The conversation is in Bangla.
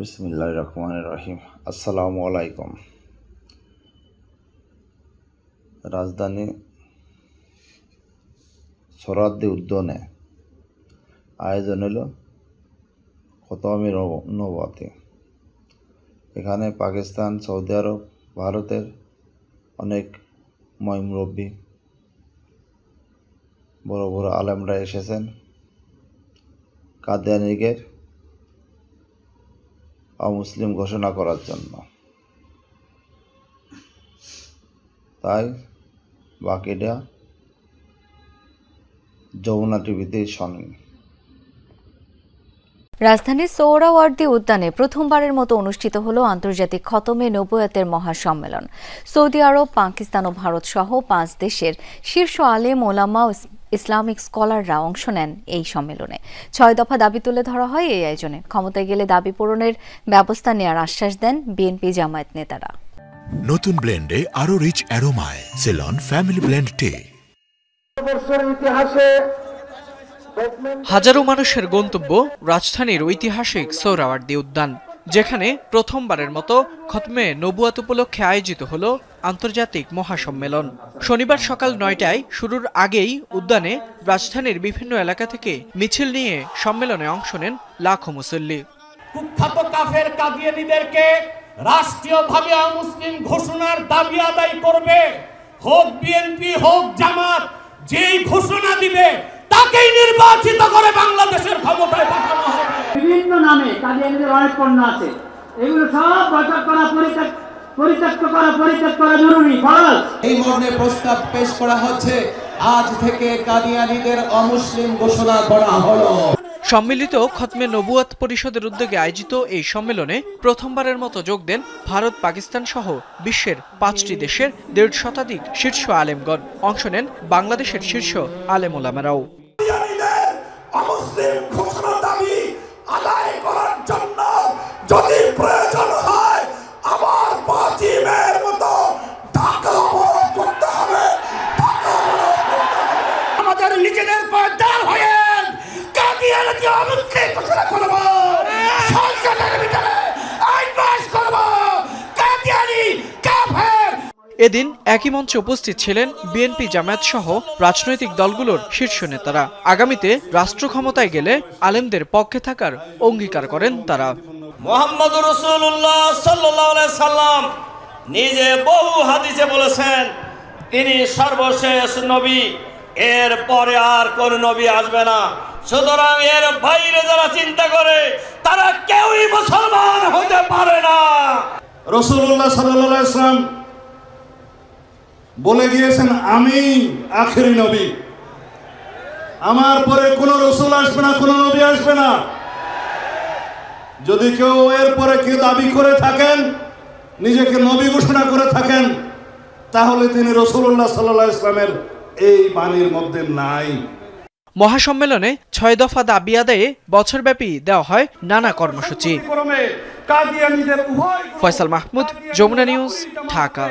বিসমিল্লাহির রহমানির রহিম। আসসালামু আলাইকুম। রাজধানী সোহরাওয়ার্দী উদ্যানে আয়োজন হলো খতমে নবুওয়াত। এখানে পাকিস্তান, সৌদি আরব, ভারতের অনেক মুরব্বী বড় বড় আলেমরা এসেছেন কাদিয়ানীদের অমুসলিম ঘোষণা করার জন্য। তাই বাকিটা যমুনা টিভিতেই শোনেন। রাজধানীর সোহরাওয়ার্দী উদ্যানে প্রথমবারের মতো অনুষ্ঠিত হল আন্তর্জাতিক খতমে নবুওয়াতের মহাসম্মেলন। সৌদি আরব, পাকিস্তান ও ভারত সহ 5 দেশের শীর্ষ আলেম, ওলামা ও ইসলামিক স্কলাররা অংশ নেন এই সম্মেলনে। 6 দফা দাবি তুলে ধরা হয় এই আয়োজনে। ক্ষমতায় গেলে দাবি পূরণের ব্যবস্থা নেওয়ার আশ্বাস দেন বিএনপি জামায়াত নেতারা। নতুন ব্লেন্ডে আরো রিচ অ্যারোমায় সেলন ফ্যামিলি ব্লেন্ড টে। হাজারো মানুষের গন্তব্য রাজধানীর ঐতিহাসিক সোহরাওয়ার্দী উদ্যান, যেখানে প্রথমবারের মতো খতমে নবুয়াত উপলক্ষে আয়োজিত হল আন্তর্জাতিক মহাসম্মেলন। শনিবার সকাল 9টায় শুরুর আগেই উদ্যানে রাজধানীর বিভিন্ন এলাকা থেকে মিছিল নিয়ে সম্মেলনে অংশ নেন লাখো মুসল্লি। কুখ্যাত কাফের কাদিয়ানীদেরকে রাষ্ট্রীয়ভাবে অমুসলিম ঘোষণার দাবি আদায় করবে, হোক বিএনপি হোক জামাত, যেই ঘোষণা দিবে তাকেই নির্বাচিত করে বাংলাদেশের ক্ষমতায় পাঠানো হবে। বিভিন্ন নামে কাদিয়ানীদের অনেক পণ্য আছে, এগুলো সব বয়কট করা, পরিত্যাগ করা জরুরি ফরজ। এই মর্মে প্রস্তাব পেশ করা হচ্ছে, আজ থেকে কাদিয়ানীদের অমুসলিম ঘোষণা করা হলো। সম্মিলিত খতমে নবুয়াত পরিষদের উদ্যোগে আয়োজিত এই সম্মেলনে প্রথমবারের মতো যোগ দেন ভারত, পাকিস্তান সহ বিশ্বের 5টি দেশের 1.5 শতাধিক শীর্ষ আলেমগণ। অংশ নেন বাংলাদেশের শীর্ষ আলেম ওলামারাও। অমুসলিম ঘোষণা দাবি আদায় করার জন্য যদি প্রয়োজন হয় আবার 5 মের মতো ঢাকা অবরোধ করতে হবে। আমাদের নিজেদের পর্দার হয়ে কাদিয়ানীকে অমুসলিম ঘোষণা করব, সংসদের ভিতরে আইন পাস করব, কাদিয়ানী কাফের। এদিন একই মঞ্চে উপস্থিত ছিলেন বিএনপি, জামায়াত সহ রাজনৈতিক দলগুলোর শীর্ষ নেতারা। আগামীতে রাষ্ট্র ক্ষমতায় গেলে আলেমদের পক্ষে থাকার অঙ্গীকার করেন তারা। মুহাম্মদুর রাসূলুল্লাহ সাল্লাল্লাহু আলাইহি সাল্লাম নিজে বহু হাদিসে বলেছেন তিনি সর্বশেষ নবী, এর পরে আর কোন নবী আসবে না। সুতরাং এর বাইরে যারা চিন্তা করে তারা কেউই মুসলমান হতে পারে না। রাসূলুল্লাহ সাল্লাল্লাহু আলাইহি সাল্লাম বলে গিয়েছেন, আমি আখেরি নবী, আমার পরে কোনো রাসূল আসবে না, কোনো নবী আসবে না। যদি কেউ এর পরে কেউ দাবি করে থাকেন, নিজেকে নবী ঘোষণা করে থাকেন, তাহলে তিনি রাসূলুল্লাহ সাল্লাল্লাহু আলাইহি সাল্লামের এই বাণীর মধ্যে নাই। মহাসম্মেলনে 6 দফা দাবি আদায়ে বছরব্যাপী দেওয়া হয় নানা কর্মসূচি। কাদিয়ানীদের উভয় ফয়সাল মাহমুদ, যমুনা নিউজ, ঢাকা।